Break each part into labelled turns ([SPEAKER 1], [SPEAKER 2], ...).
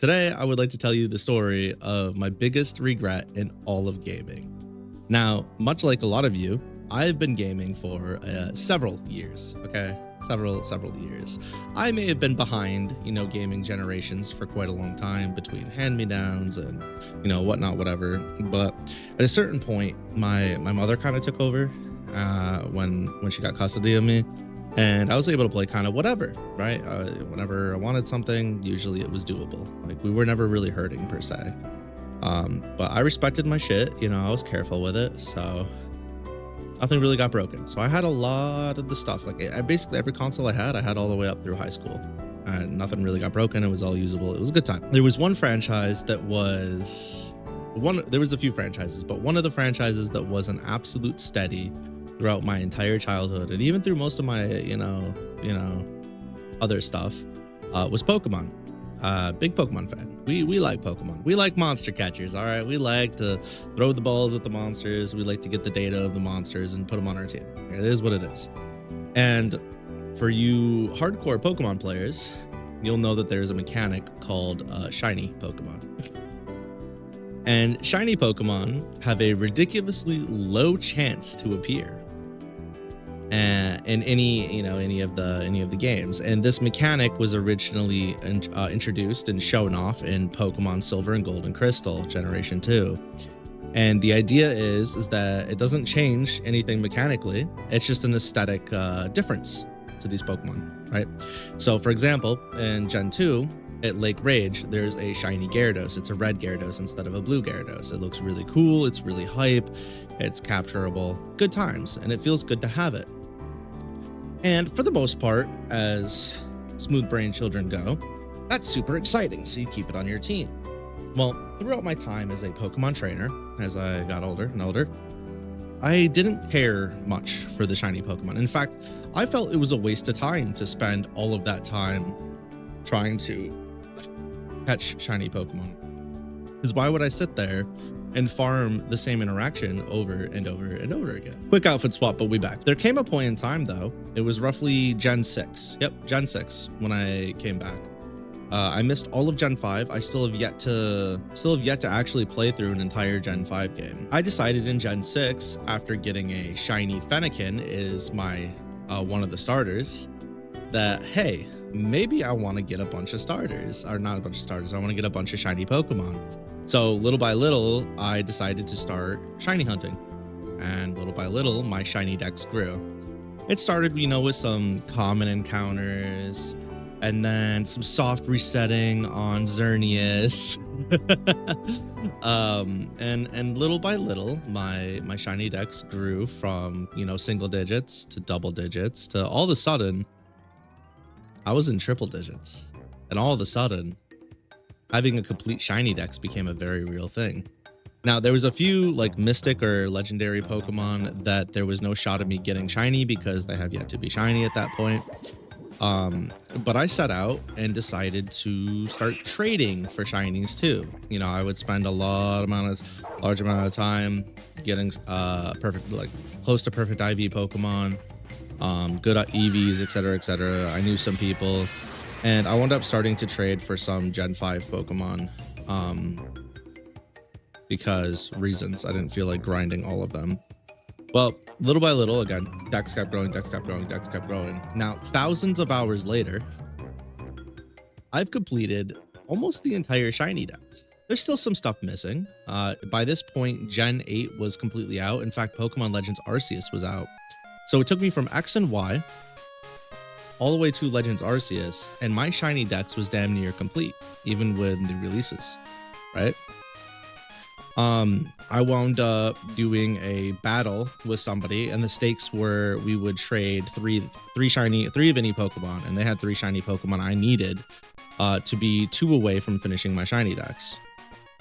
[SPEAKER 1] Today, I would like to tell you the story of my biggest regret in all of gaming. Now, much like a lot of you, I've been gaming for several years, okay? Several years. I may have been behind, gaming generations for quite a long time between hand-me-downs and, whatnot, whatever. But at a certain point, my mother kind of took over when she got custody of me, and I was able to play kind of whatever, right? Whenever I wanted something, usually it was doable. Like we were never really hurting per se. But I respected my shit, I was careful with it, so nothing really got broken. So I had a lot of the stuff. Like basically every console I had all the way up through high school. And nothing really got broken. It was all usable. It was a good time. There was one franchise that was there was a few franchises, but one of the franchises that was an absolute steady throughout my entire childhood and even through most of my, other stuff, was Pokemon. Big Pokemon fan. We like Pokemon. We like monster catchers. All right. We like to throw the balls at the monsters. We like to get the data of the monsters and put them on our team. It is what it is. And for you hardcore Pokemon players, you'll know that there's a mechanic called shiny Pokemon. And shiny Pokemon have a ridiculously low chance to appear in any of the games. And this mechanic was originally introduced and shown off in Pokemon Silver and Gold and Crystal Generation 2. And the idea is that it doesn't change anything mechanically. It's just an aesthetic difference to these Pokemon, right? So for example, in Gen 2, at Lake Rage, there's a shiny Gyarados. It's a red Gyarados instead of a blue Gyarados. It looks really cool. It's really hype. It's capturable. Good times. And it feels good to have it. And for the most part, as smooth-brained children go, that's super exciting, so you keep it on your team. Well, throughout my time as a Pokemon trainer, as I got older and older, I didn't care much for the shiny Pokemon. In fact, I felt it was a waste of time to spend all of that time trying to catch shiny Pokemon. Because why would I sit there and farm the same interaction over and over and over again? Quick outfit swap, but we back. There came a point in time though, it was roughly Gen 6. Yep, Gen 6 when I came back. I missed all of Gen 5. I still have yet to actually play through an entire Gen 5 game. I decided in Gen 6, after getting a shiny Fennekin is my one of the starters, that hey, maybe I want to get a bunch of starters, or not a bunch of starters. I want to get a bunch of shiny Pokemon. So little by little, I decided to start shiny hunting, and little by little, my shiny dex grew. It started, with some common encounters, and then some soft resetting on Xerneas. And little by little, my shiny dex grew from, single digits to double digits to all of a sudden, I was in triple digits. And all of a sudden, having a complete shiny dex became a very real thing. Now, there was a few like mystic or legendary Pokemon that there was no shot of me getting shiny because they have yet to be shiny at that point. But I set out and decided to start trading for shinies too. I would spend a large amount of time getting perfect, like close to perfect IV Pokemon, good at EVs, etc., etc. I knew some people, and I wound up starting to trade for some Gen 5 Pokemon because reasons. I didn't feel like grinding all of them. Well, little by little, again, dex kept growing, dex kept growing, dex kept growing. Now, thousands of hours later, I've completed almost the entire shiny dex. There's still some stuff missing. By this point, Gen 8 was completely out. In fact, Pokemon Legends Arceus was out. So it took me from X and Y all the way to Legends Arceus, and my shiny dex was damn near complete, even with new releases, right? I wound up doing a battle with somebody, and the stakes were we would trade three of any Pokemon, and they had 3 shiny Pokemon I needed to be 2 away from finishing my shiny dex.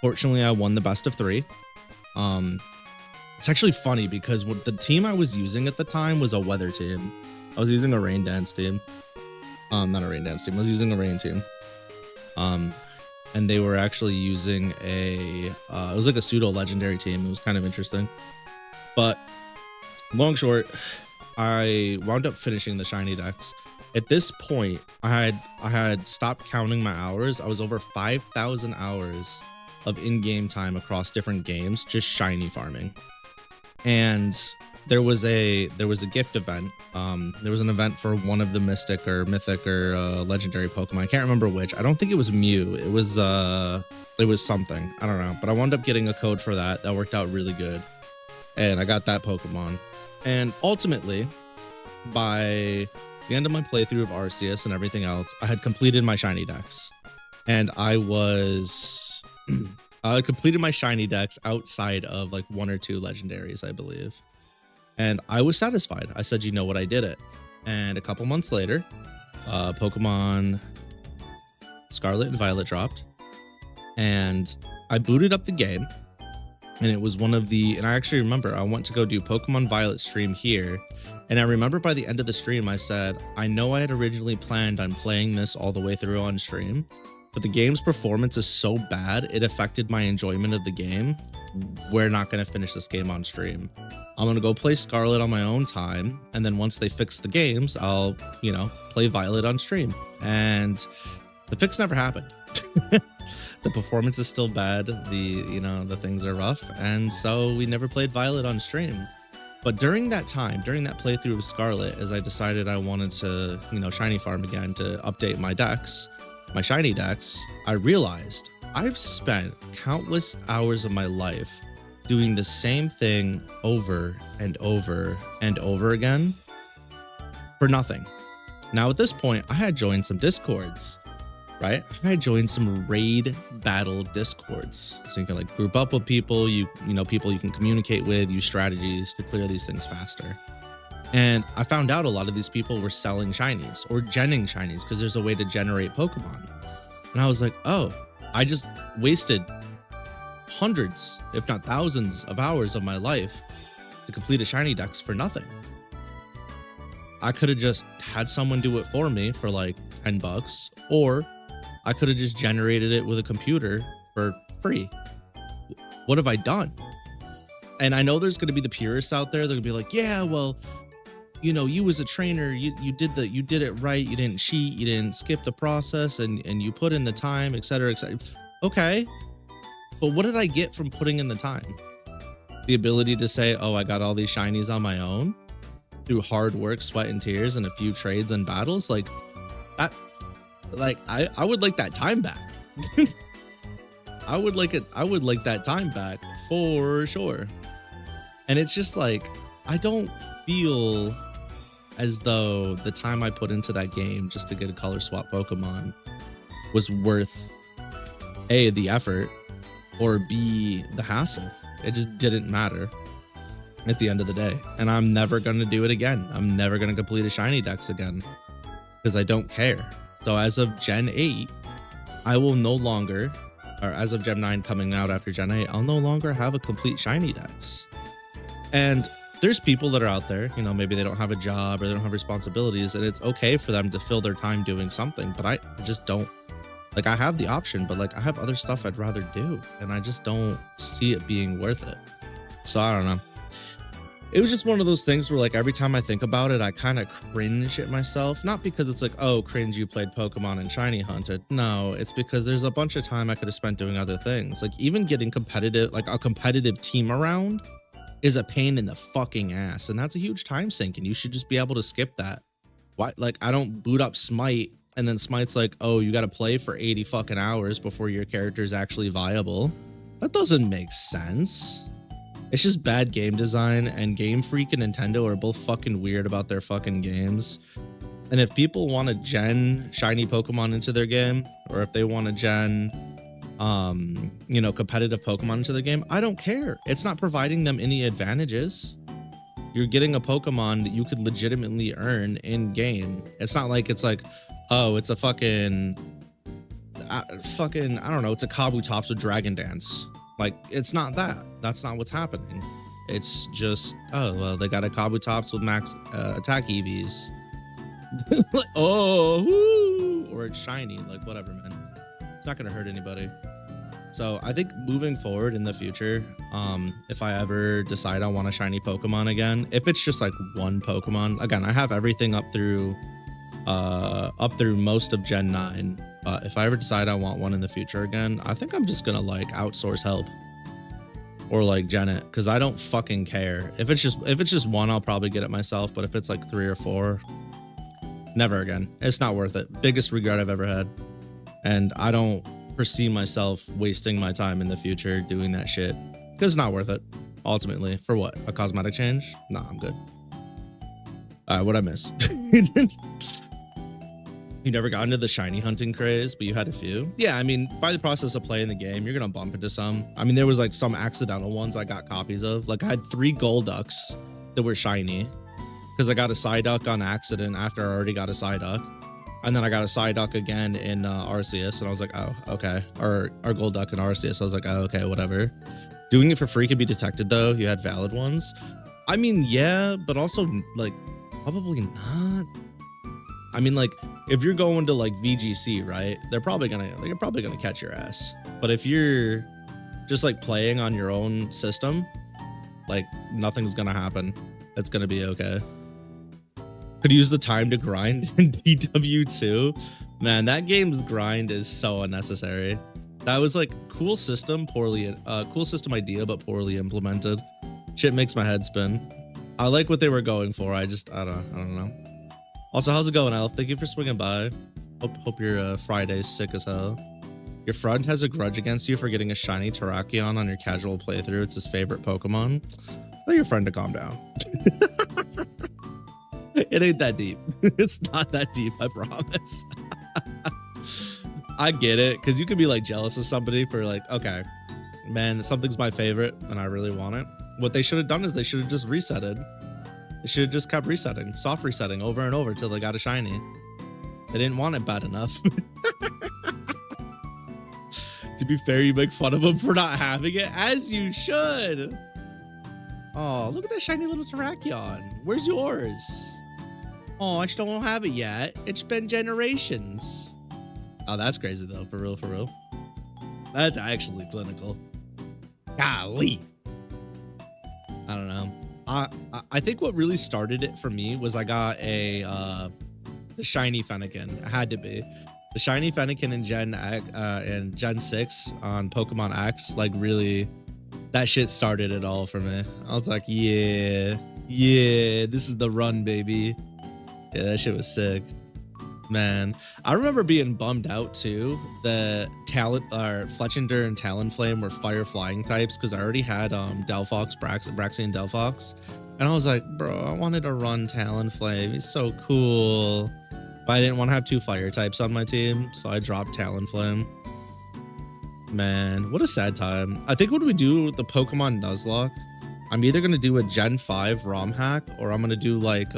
[SPEAKER 1] Fortunately, I won the best of 3. It's actually funny because what the team I was using at the time was a weather team. I was using a rain dance team. Not a rain dance team. I was using a rain team. And they were actually using it was like a pseudo legendary team. It was kind of interesting. But long short, I wound up finishing the shiny dex. At this point, I had stopped counting my hours. I was over 5,000 hours of in-game time across different games, just shiny farming. And there was a gift event. There was an event for one of the mystic or mythic or legendary Pokemon. I can't remember which. I don't think it was Mew. It was something. I don't know. But I wound up getting a code for that. That worked out really good. And I got that Pokemon. And ultimately, by the end of my playthrough of Arceus and everything else, I had completed my shiny dex. And I had completed my shiny dex outside of like 1 or 2 legendaries, I believe. And I was satisfied. I said, you know what, I did it. And a couple months later, Pokemon Scarlet and Violet dropped. And I booted up the game. And it was and I actually remember I went to go do Pokemon Violet stream here. And I remember by the end of the stream, I said, I know I had originally planned on playing this all the way through on stream, but the game's performance is so bad, it affected my enjoyment of the game. We're not going to finish this game on stream. I'm going to go play Scarlet on my own time. And then once they fix the games, I'll, play Violet on stream. And the fix never happened. The performance is still bad. The things are rough. And so we never played Violet on stream. But during that playthrough of Scarlet, as I decided I wanted to, shiny farm again to update my shiny decks, I realized I've spent countless hours of my life doing the same thing over and over and over again for nothing. Now at this point, I had joined some Discords, right? I had joined some raid battle Discords. So you can like group up with people, people you can communicate with, use strategies to clear these things faster. And I found out a lot of these people were selling shinies or genning shinies because there's a way to generate Pokemon. And I was like, oh, I just wasted hundreds, if not thousands of hours of my life to complete a shiny dex for nothing. I could have just had someone do it for me for like $10, or I could have just generated it with a computer for free. What have I done? And I know there's going to be the purists out there. They're going to be like, yeah, well, you as a trainer, you did it right. You didn't cheat. You didn't skip the process, and you put in the time, et cetera, et cetera. Okay. But what did I get from putting in the time? The ability to say, oh, I got all these shinies on my own through hard work, sweat and tears, and a few trades and battles. Like that, I would like that time back. I would like that time back for sure. And it's just like, I don't feel as though the time I put into that game just to get a color swap Pokemon was worth A, the effort, or B, the hassle. It just didn't matter at the end of the day. And I'm never going to do it again. I'm never going to complete a shiny dex again because I don't care. So as of Gen 8, I will no longer, or as of Gen 9 coming out after Gen 8, I'll no longer have a complete shiny dex. And there's people that are out there, maybe they don't have a job or they don't have responsibilities, and it's okay for them to fill their time doing something, but I just don't. Like, I have the option, but like I have other stuff I'd rather do, and I just don't see it being worth it. So I don't know. It was just one of those things where like every time I think about it, I kind of cringe at myself. Not because it's like, oh, cringe, you played Pokemon and shiny hunted. No, it's because there's a bunch of time I could have spent doing other things. Like even getting competitive, like a competitive team around is a pain in the fucking ass. And that's a huge time sink, and you should just be able to skip that. Why? Like I don't boot up Smite and then Smite's like, oh, you got to play for 80 fucking hours before your character is actually viable. That doesn't make sense. It's just bad game design, and Game Freak and Nintendo are both fucking weird about their fucking games. And if people want to gen shiny Pokemon into their game, or if they want to gen, competitive Pokemon into their game, I don't care. It's not providing them any advantages. You're getting a Pokemon that you could legitimately earn in game. It's not like it's like, oh, it's a fucking, I don't know, it's a Kabutops with Dragon Dance. Like, it's not that. That's not what's happening. It's just, oh, well, they got a Kabutops with max attack EVs. Like, oh, woo! Or it's shiny, like, whatever, man. It's not going to hurt anybody. So I think moving forward in the future, if I ever decide I want a shiny Pokemon again, if it's just like one Pokemon, again, I have everything up through up through most of Gen 9. If I ever decide I want one in the future again, I think I'm just gonna like outsource help or like gen it, because I don't fucking care. If it's just one, I'll probably get it myself. But if it's like 3 or 4, never again. It's not worth it. Biggest regret I've ever had, and I don't foresee myself wasting my time in the future doing that shit, because it's not worth it. Ultimately, for what? A cosmetic change? Nah, I'm good. What'd I miss? You never got into the shiny hunting craze, but you had a few? Yeah, I mean, by the process of playing the game, you're gonna bump into some. I mean, there was like some accidental ones I got copies of. Like I had 3 Golducks that were shiny because I got a Psyduck on accident after I already got a Psyduck. And then I got a Psyduck again in Arceus, and I was like, oh, okay. Or Golduck in Arceus, I was like, oh, okay, whatever. Doing it for free could be detected though. You had valid ones. I mean, yeah, but also like probably not. I mean, like if you're going to like VGC, right? They're probably gonna catch your ass. But if you're just like playing on your own system, like nothing's gonna happen. It's gonna be okay. Could use the time to grind in DW2. Man, that game's grind is so unnecessary. That was like cool system idea, but poorly implemented. Shit makes my head spin. I like what they were going for. I don't know. Also, how's it going, Elf? Thank you for swinging by. Hope your Friday's sick as hell. Your friend has a grudge against you for getting a shiny Terrakion on your casual playthrough. It's his favorite Pokemon. Tell your friend to calm down. It ain't that deep. It's not that deep, I promise. I get it, because you could be like jealous of somebody for like, okay, man, something's my favorite and I really want it. What they should have done is they should have just resetted. They should have just kept resetting, soft resetting over and over till they got a shiny. They didn't want it bad enough. To be fair, you make fun of them for not having it, as you should. Oh, look at that shiny little Terrakion. Where's yours? Oh, I still don't have it yet. It's been generations. Oh, that's crazy though, for real, for real. That's actually clinical. Golly. I don't know. I think what really started it for me was I got the shiny Fennekin. It had to be. The shiny Fennekin in Gen 6 on Pokemon X, like really, that shit started it all for me. I was like, yeah, this is the run, baby. Yeah, that shit was sick. Man, I remember being bummed out too that Fletchinder and Talonflame were fire flying types, because I already had Delphox, Braxian Delphox, and I was like, bro, I wanted to run Talonflame. He's so cool, but I didn't want to have 2 fire types on my team, so I dropped Talonflame. Man, what a sad time. I think when we do the Pokemon Nuzlocke, I'm either gonna do a Gen 5 ROM hack, or I'm gonna do like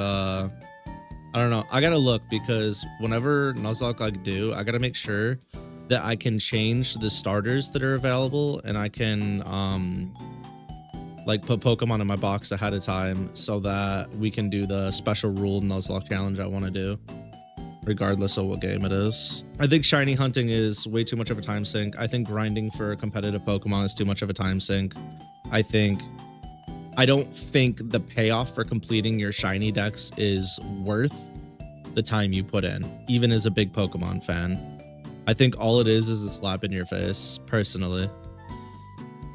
[SPEAKER 1] I don't know. I gotta look, because whenever Nuzlocke I do, I gotta make sure that I can change the starters that are available, and I can like put Pokemon in my box ahead of time so that we can do the special rule Nuzlocke challenge I want to do, regardless of what game it is. I think shiny hunting is way too much of a time sink. I think grinding for a competitive Pokemon is too much of a time sink. I don't think the payoff for completing your shiny dex is worth the time you put in, even as a big Pokemon fan. I think all it is a slap in your face, personally.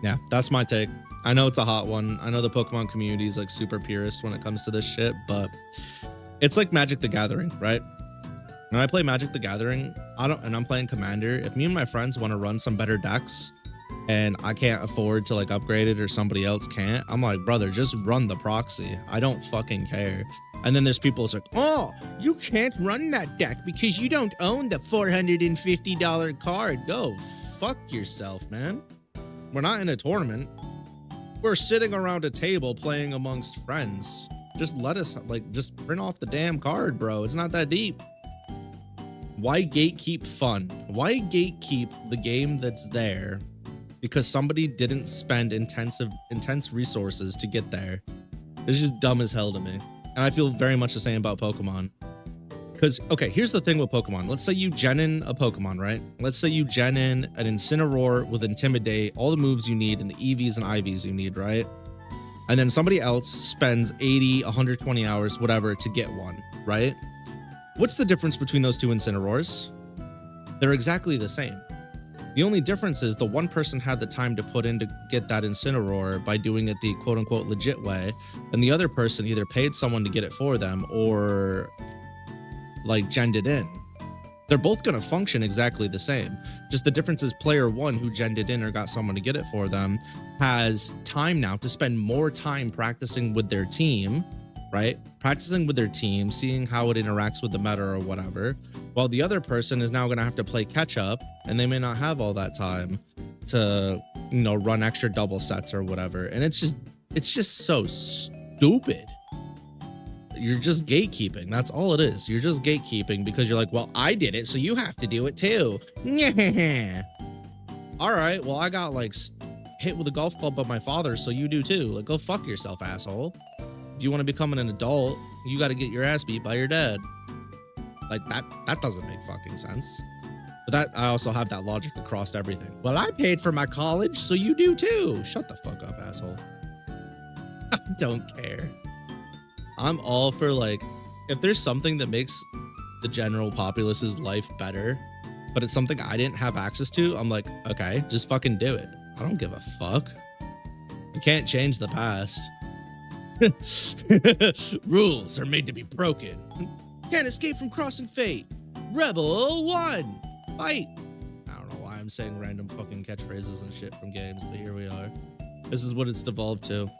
[SPEAKER 1] Yeah, that's my take. I know it's a hot one. I know the Pokemon community is like super purist when it comes to this shit, but it's like Magic the Gathering, right? When I play Magic the Gathering, and I'm playing Commander, if me and my friends want to run some better decks, and I can't afford to like upgrade it, or somebody else can't, I'm like, brother, just run the proxy. I don't fucking care. And then there's people that's like, oh, you can't run that deck because you don't own the $450 card. Go fuck yourself, man. We're not in a tournament. We're sitting around a table playing amongst friends. Just let us, like, just print off the damn card, bro. It's not that deep. Why gatekeep fun? Why gatekeep the game that's there because somebody didn't spend intense resources to get there? It's just dumb as hell to me. And I feel very much the same about Pokemon. Because, okay, here's the thing with Pokemon. Let's say you gen in a Pokemon, right? Let's say you gen in an Incineroar with Intimidate, all the moves you need, and the EVs and IVs you need, right? And then somebody else spends 80, 120 hours, whatever, to get one, right? What's the difference between those two Incineroars? They're exactly the same. The only difference is the one person had the time to put in to get that Incineroar by doing it the quote unquote legit way, and the other person either paid someone to get it for them or like genned it in. They're both going to function exactly the same. Just the difference is player one who genned it in or got someone to get it for them has time now to spend more time practicing with their team, right? Practicing with their team, seeing how it interacts with the meta or whatever, while the other person is now going to have to play catch up, and they may not have all that time to, you know, run extra double sets or whatever. And it's just so stupid. You're just gatekeeping. That's all it is. You're just gatekeeping because you're like, well, I did it, so you have to do it too. All right, well, I got like hit with a golf club by my father, so you do too. Like, go fuck yourself, asshole. If you want to become an adult, you got to get your ass beat by your dad. Like, that doesn't make fucking sense. But that, I also have that logic across everything. Well, I paid for my college, so you do too. Shut the fuck up, asshole. I don't care. I'm all for, like, if there's something that makes the general populace's life better, but it's something I didn't have access to, I'm like, okay, just fucking do it. I don't give a fuck. You can't change the past. Rules are made to be broken. Can't escape from crossing fate. Rebel 1. Fight. I don't know why I'm saying random fucking catchphrases and shit from games, but here we are. This is what it's devolved to.